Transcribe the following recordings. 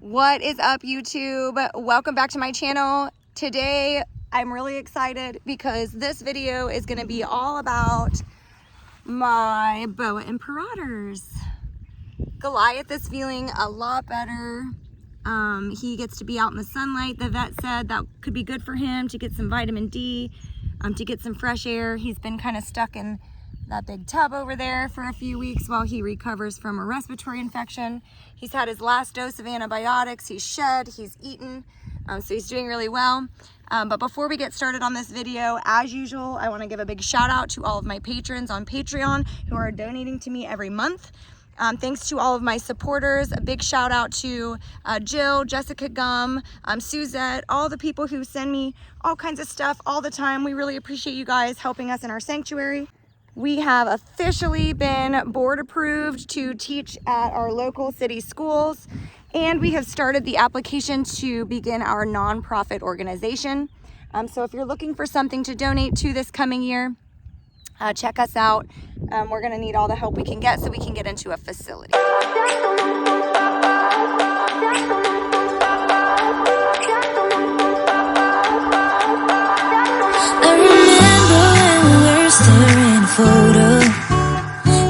What is up, YouTube? Welcome back to my channel. Today I'm really excited because this video is going to be all about my Boa Imperators. Goliath is feeling a lot better. He gets to be out in the sunlight. The vet said that could be good for him to get some vitamin D, to get some fresh air. He's been kind of stuck in that big tub over there for a few weeks while he recovers from a respiratory infection. He's had his last dose of antibiotics. He's shed, he's eaten, so he's doing really well. But before we get started on this video, as usual, I want to give a big shout out to all of my patrons on Patreon who are donating to me every month. Thanks to all of my supporters. A big shout out to Jill, Jessica Gum, Suzette, all the people who send me all kinds of stuff all the time. We really appreciate you guys helping us in our sanctuary. We have officially been board approved to teach at our local city schools, and we have started the application to begin our nonprofit organization. So if you're looking for something to donate to this coming year, check us out. We're gonna need all the help we can get so we can get into a facility. Photo.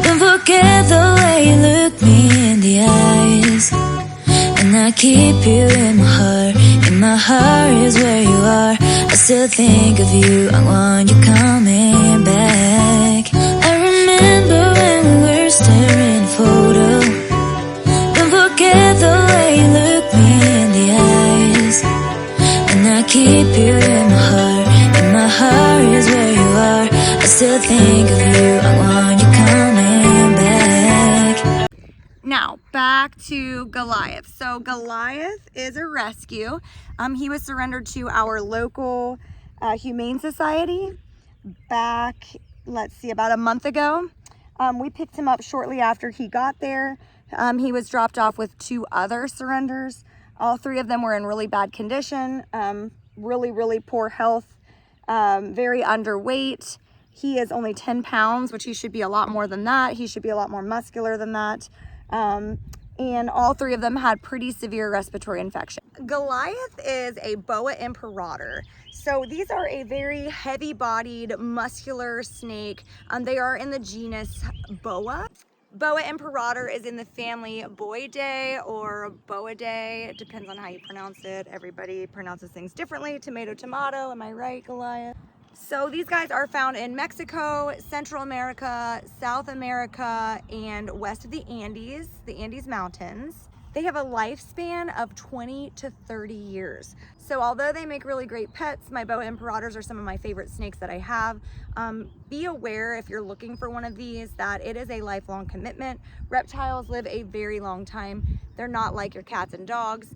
Don't forget the way you look me in the eyes, and I keep you in my heart. In my heart is where you are. I still think of you. I want you coming back. I remember when we were staring a photo. Don't forget the way you look me in the eyes, and I keep you in my heart. In my heart is where you are. I still think of you, I want you coming back. Now, back to Goliath. So Goliath is a rescue. He was surrendered to our local Humane Society back, let's see, about a month ago. We picked him up shortly after he got there. He was dropped off with 2 other surrenders. All 3 of them were in really bad condition, really poor health, very underweight. He is only 10 pounds, which he should be a lot more than that. He should be a lot more muscular than that. And all 3 of them had pretty severe respiratory infection. Goliath is a Boa Imperator. So these are a very heavy-bodied, muscular snake. They are in the genus Boa. Boa Imperator is in the family Boidae or Boidae. It depends on how you pronounce it. Everybody pronounces things differently. Tomato, tomato. Am I right, Goliath? So these guys are found in Mexico, Central America, South America, and west of the Andes Mountains. They have a lifespan of 20 to 30 years. So although they make really great pets, my Boa Imperators are some of my favorite snakes that I have. Be aware if you're looking for one of these that it is a lifelong commitment. Reptiles live a very long time. They're not like your cats and dogs.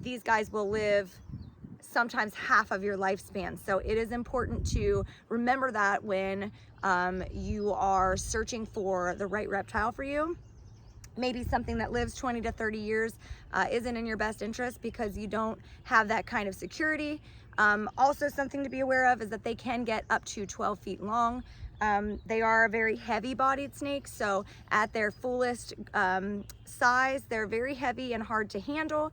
These guys will live sometimes half of your lifespan. So it is important to remember that when you are searching for the right reptile for you. Maybe something that lives 20 to 30 years isn't in your best interest because you don't have that kind of security. Also, something to be aware of is that they can get up to 12 feet long. They are a very heavy-bodied snake, so at their fullest size, they're very heavy and hard to handle.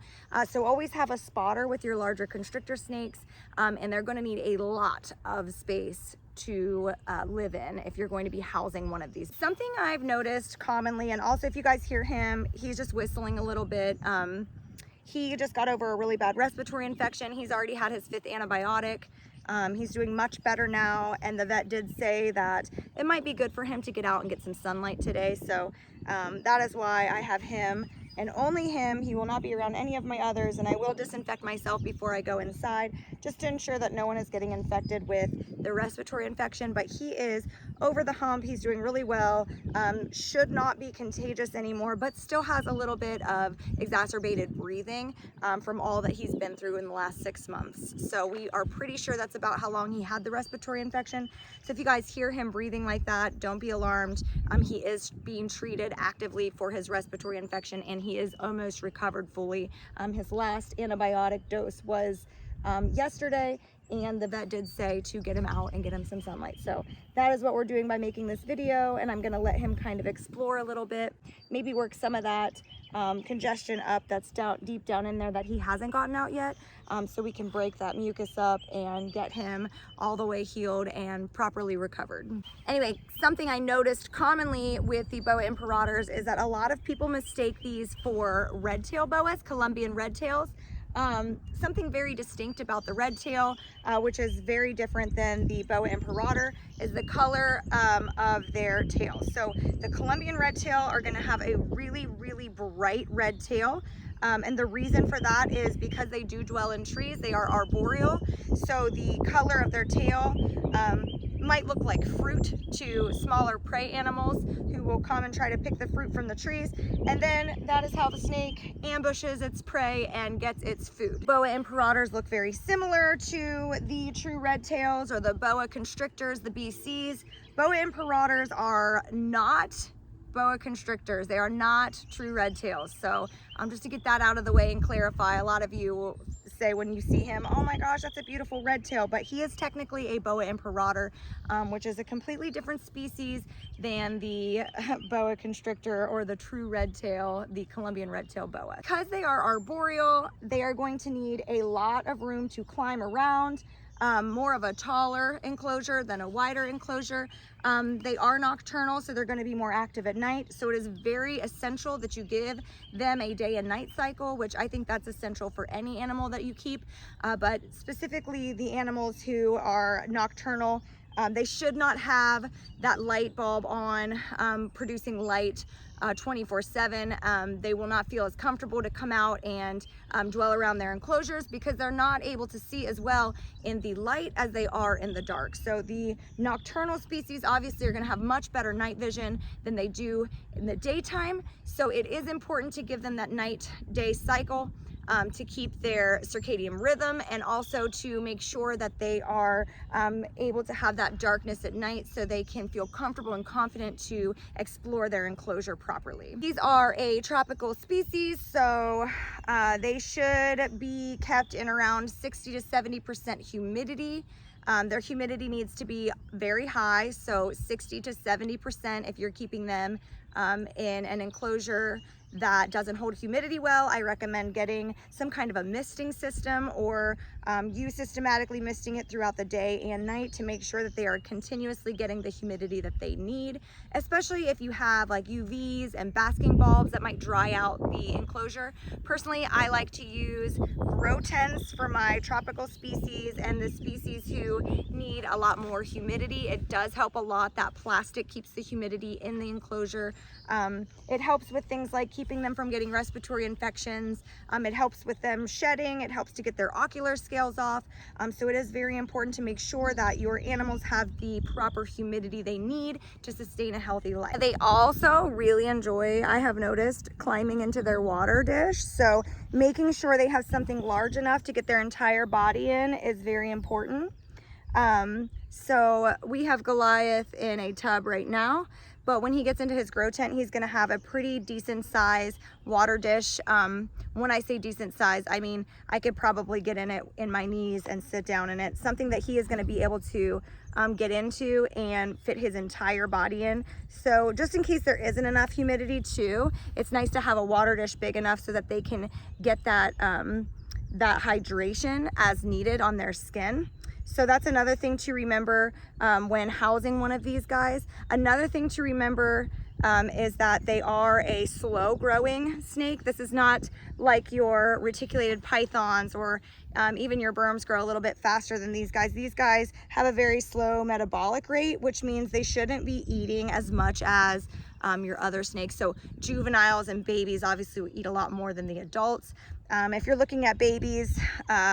So always have a spotter with your larger constrictor snakes, and they're going to need a lot of space to live in if you're going to be housing one of these. Something I've noticed commonly, and also if you guys hear him, he's just whistling a little bit. He just got over a really bad respiratory infection. He's already had his 5th antibiotic. He's doing much better now, and the vet did say that it might be good for him to get out and get some sunlight today. So that is why I have him and only him. He will not be around any of my others, and I will disinfect myself before I go inside just to ensure that no one is getting infected with the respiratory infection. But he is over the hump. He's doing really well. Should not be contagious anymore, but still has a little bit of exacerbated breathing from all that he's been through in the last 6 months. So we are pretty sure that's about how long he had the respiratory infection. So if you guys hear him breathing like that, don't be alarmed. He is being treated actively for his respiratory infection, and he is almost recovered fully. His last antibiotic dose was yesterday, and the vet did say to get him out and get him some sunlight. So that is what we're doing by making this video, and I'm gonna let him kind of explore a little bit, maybe work some of that congestion up that's deep down in there that he hasn't gotten out yet, so we can break that mucus up and get him all the way healed and properly recovered. Anyway, something I noticed commonly with the Boa Imperators is that a lot of people mistake these for red-tail boas, Colombian red-tails. Something very distinct about the red tail, which is very different than the Boa Imperator, is the color of their tail. So the Colombian red tail are going to have a really, really bright red tail. And the reason for that is because they do dwell in trees. They are arboreal. So the color of their tail might look like fruit to smaller prey animals who will come and try to pick the fruit from the trees. And then that is how the snake ambushes its prey and gets its food. Boa imperators look very similar to the true red tails or the boa constrictors, the BCs. Boa imperators are not boa constrictors. They are not true red tails. So just to get that out of the way and clarify, a lot of you will say when you see him, oh my gosh, that's a beautiful red tail, but he is technically a Boa Imperator, which is a completely different species than the boa constrictor or the true red tail, the Colombian red tail boa. Because they are arboreal, they are going to need a lot of room to climb around. More of a taller enclosure than a wider enclosure. They are nocturnal, so they're going to be more active at night. So it is very essential that you give them a day and night cycle, which I think that's essential for any animal that you keep. But specifically the animals who are nocturnal, they should not have that light bulb on, producing light 24/7. They will not feel as comfortable to come out and dwell around their enclosures because they're not able to see as well in the light as they are in the dark. So the nocturnal species obviously are going to have much better night vision than they do in the daytime. So it is important to give them that night-day cycle to keep their circadian rhythm, and also to make sure that they are able to have that darkness at night so they can feel comfortable and confident to explore their enclosure properly. These are a tropical species, so they should be kept in around 60 to 70% humidity. Their humidity needs to be very high, so 60 to 70% if you're keeping them in an enclosure that doesn't hold humidity well. I recommend getting some kind of a misting system, or you systematically misting it throughout the day and night to make sure that they are continuously getting the humidity that they need, especially if you have like UVs and basking bulbs that might dry out the enclosure. Personally, I like to use grow tents for my tropical species and the species who need a lot more humidity. It does help a lot. That plastic keeps the humidity in the enclosure. It helps with things like keeping them from getting respiratory infections. It helps with them shedding. It helps to get their ocular scales off. So it is very important to make sure that your animals have the proper humidity they need to sustain a healthy life. They also really enjoy, I have noticed, climbing into their water dish. So making sure they have something large enough to get their entire body in is very important. So we have Goliath in a tub right now, but when he gets into his grow tent, he's gonna have a pretty decent size water dish. When I say decent size, I mean I could probably get in it in my knees and sit down in it. Something that he is gonna be able to get into and fit his entire body in. So just in case there isn't enough humidity too, it's nice to have a water dish big enough so that they can get that, that hydration as needed on their skin. So that's another thing to remember when housing one of these guys. Another thing to remember is that they are a slow growing snake. This is not like your reticulated pythons or even your berms grow a little bit faster than these guys. These guys have a very slow metabolic rate, which means they shouldn't be eating as much as your other snakes. So juveniles and babies obviously will eat a lot more than the adults. If you're looking at babies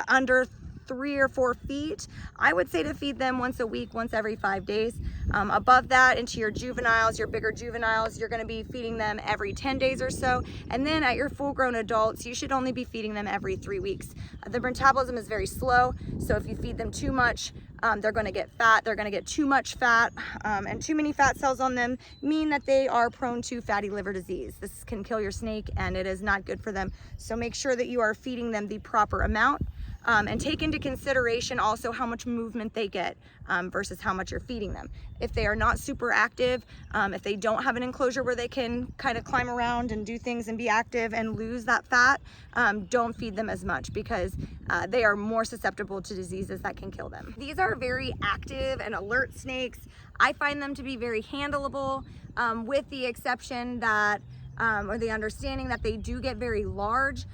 under 3 or 4 feet, I would say to feed them once a week, once every 5 days. Above that, into your juveniles, your bigger juveniles, you're going to be feeding them every 10 days or so. And then at your full-grown adults, you should only be feeding them every 3 weeks. The metabolism is very slow, so if you feed them too much, they're going to get fat. They're going to get too much fat, and too many fat cells on them mean that they are prone to fatty liver disease. This can kill your snake, and it is not good for them. So make sure that you are feeding them the proper amount. and take into consideration also how much movement they get versus how much you're feeding them. If they are not super active, if they don't have an enclosure where they can kind of climb around and do things and be active and lose that fat, don't feed them as much, because they are more susceptible to diseases that can kill them. These are very active and alert snakes. I find them to be very handleable, with the exception that, or the understanding that they do get very large.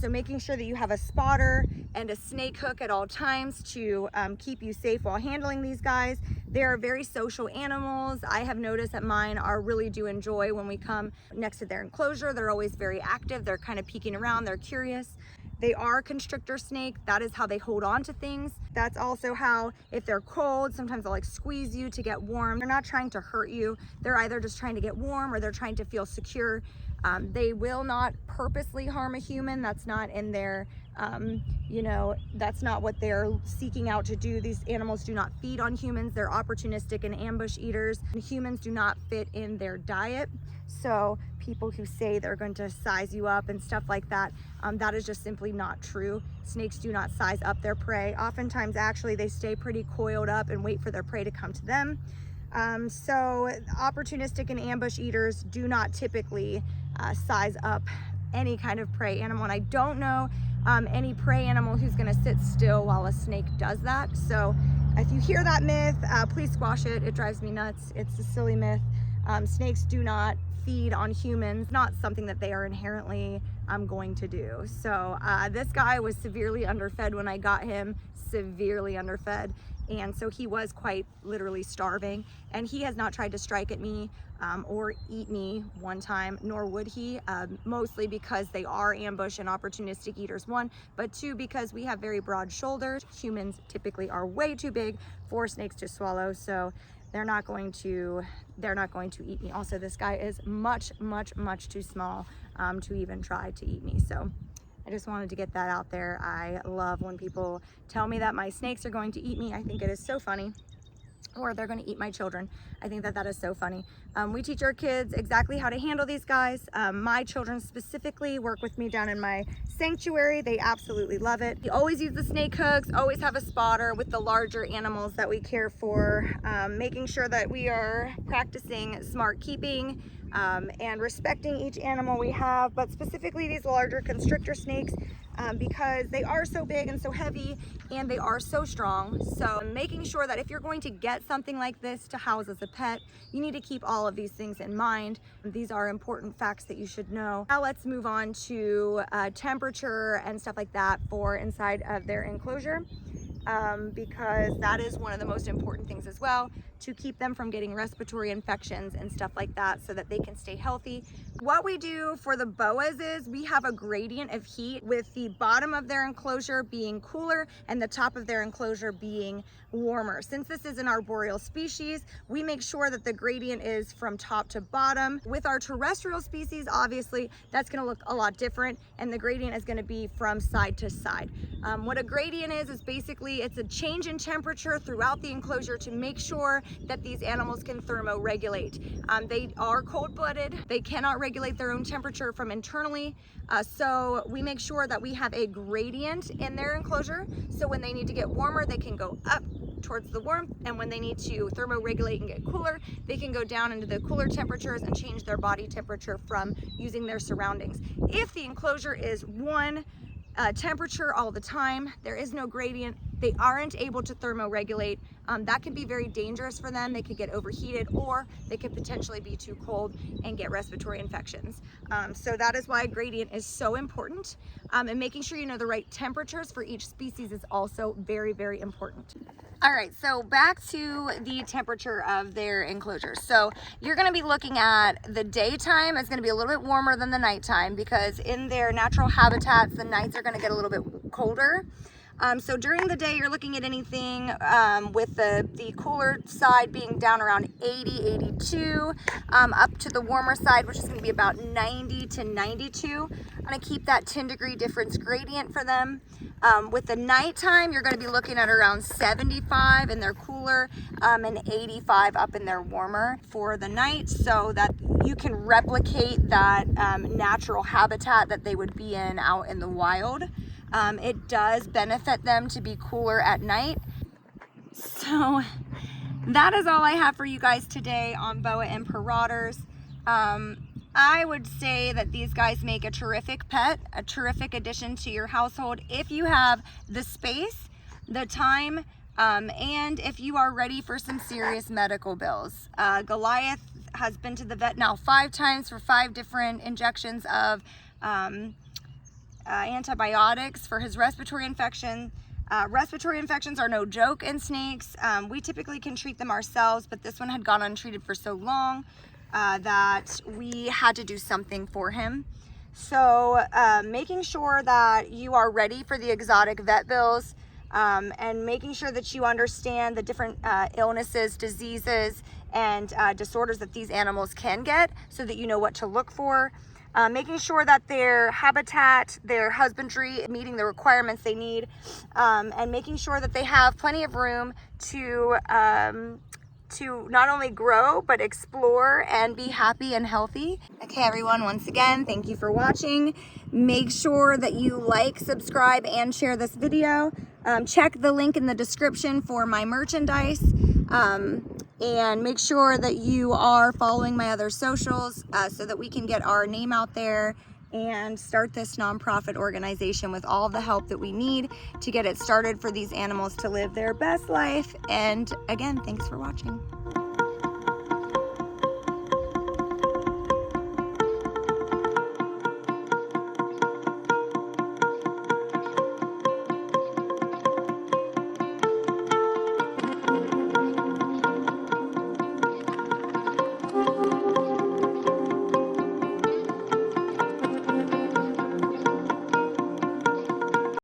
So making sure that you have a spotter and a snake hook at all times to keep you safe while handling these guys. They are very social animals. I have noticed that mine really do enjoy when we come next to their enclosure. They're always very active. They're kind of peeking around. They're curious. They are constrictor snake. That is how they hold on to things. That's also how, if they're cold, sometimes they'll like squeeze you to get warm. They're not trying to hurt you. They're either just trying to get warm or they're trying to feel secure. They will not purposely harm a human. That's not in their, you know, that's not what they're seeking out to do. These animals do not feed on humans. They're opportunistic and ambush eaters. And humans do not fit in their diet. So people who say they're going to size you up and stuff like that, that is just simply not true. Snakes do not size up their prey. Oftentimes, actually, they stay pretty coiled up and wait for their prey to come to them. So opportunistic and ambush eaters do not typically size up any kind of prey animal. And I don't know any prey animal who's gonna sit still while a snake does that. So if you hear that myth, please squash it. It drives me nuts. It's a silly myth. Snakes do not feed on humans, not something that they are inherently going to do. So this guy was severely underfed when I got him, severely underfed. And so he was quite literally starving, and he has not tried to strike at me or eat me one time, nor would he, mostly because they are ambush and opportunistic eaters, one, but two, because we have very broad shoulders. Humans typically are way too big for snakes to swallow, so they're not going to eat me. Also, this guy is much too small to even try to eat me. So I just wanted to get that out there. I love when people tell me that my snakes are going to eat me. I think it is so funny. Or they're going to eat my children. I think that that is so funny. We teach our kids exactly how to handle these guys. My children specifically work with me down in my sanctuary. They absolutely love it. We always use the snake hooks, always have a spotter with the larger animals that we care for, making sure that we are practicing smart keeping and respecting each animal we have, but specifically these larger constrictor snakes, because they are so big and so heavy and they are so strong. So making sure that if you're going to get something like this to house as a pet, you need to keep all of these things in mind. These are important facts that you should know. Now let's move on to temperature and stuff like that for inside of their enclosure, because that is one of the most important things as well, to keep them from getting respiratory infections and stuff like that so that they can stay healthy. What we do for the boas is we have a gradient of heat, with the bottom of their enclosure being cooler and the top of their enclosure being warmer. Since this is an arboreal species, we make sure that the gradient is from top to bottom. With our terrestrial species, obviously, that's gonna look a lot different, and the gradient is gonna be from side to side. What a gradient is basically, it's a change in temperature throughout the enclosure to make sure that these animals can thermoregulate. They are cold-blooded. They cannot regulate their own temperature from internally. So we make sure that we have a gradient in their enclosure. So when they need to get warmer, they can go up towards the warmth. And when they need to thermoregulate and get cooler, they can go down into the cooler temperatures and change their body temperature from using their surroundings. If the enclosure is one temperature all the time, there is no gradient, they aren't able to thermoregulate. That can be very dangerous for them. They could get overheated, or they could potentially be too cold and get respiratory infections. So that is why a gradient is so important. And making sure you know the right temperatures for each species is also very important. All right, so back to the temperature of their enclosures. So you're gonna be looking at the daytime is gonna be a little bit warmer than the nighttime, because in their natural habitats, the nights are gonna get a little bit colder. So during the day, you're looking at anything with the cooler side being down around 80, 82, up to the warmer side, which is going to be about 90 to 92. I'm going to keep that 10-degree difference gradient for them. With the nighttime, you're going to be looking at around 75 in their cooler, and 85 up in their warmer for the night, so that you can replicate that natural habitat that they would be in out in the wild. It does benefit them to be cooler at night. So that is all I have for you guys today on Boa Imperators. I would say that these guys make a terrific pet, a terrific addition to your household if you have the space, the time, and if you are ready for some serious medical bills. Goliath has been to the vet now 5 times for 5 different injections of antibiotics for his respiratory infection. Respiratory infections are no joke in snakes. We typically can treat them ourselves, but this one had gone untreated for so long that we had to do something for him. So making sure that you are ready for the exotic vet bills, and making sure that you understand the different illnesses, diseases, and disorders that these animals can get, so that you know what to look for. Making sure that their habitat, their husbandry, meeting the requirements they need, and making sure that they have plenty of room to not only grow, but explore and be happy and healthy. Okay, everyone, once again, thank you for watching. Make sure that you like, subscribe, and share this video. Check the link in the description for my merchandise. And make sure that you are following my other socials so that we can get our name out there and start this nonprofit organization with all the help that we need to get it started for these animals to live their best life. And again, thanks for watching.